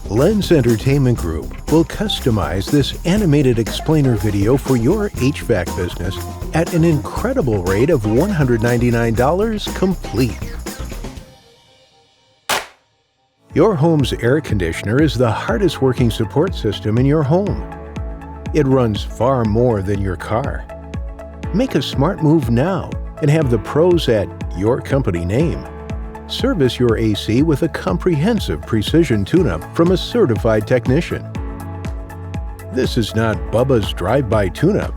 Lenz Entertainment Group will customize this animated explainer video for your HVAC business at an incredible rate of $199 complete. Your home's air conditioner is the hardest working support system in your home. It runs far more than your car. Make a smart move now and have the pros at your company name. Service your AC with a comprehensive precision tune-up from a certified technician. This is not Bubba's drive-by tune-up.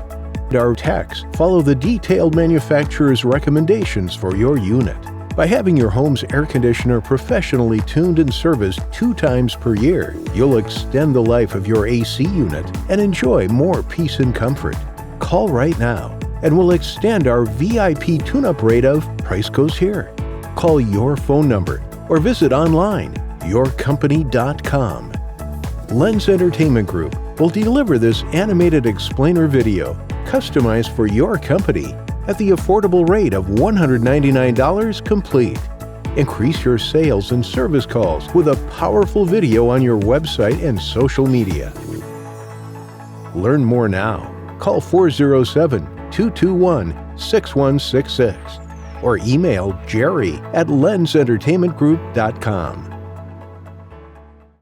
Our techs follow the detailed manufacturer's recommendations for your unit. By having your home's air conditioner professionally tuned and serviced 2 times per year, you'll extend the life of your AC unit and enjoy more peace and comfort. Call right now and we'll extend our VIP tune-up rate of Price Goes Here. Call your phone number or visit online, yourcompany.com. Lenz Entertainment Group will deliver this animated explainer video customized for your company at the affordable rate of $199 complete. Increase your sales and service calls with a powerful video on your website and social media. Learn more now. Call 407-221-6166 or email Jerry@LenzEntertainmentGroup.com.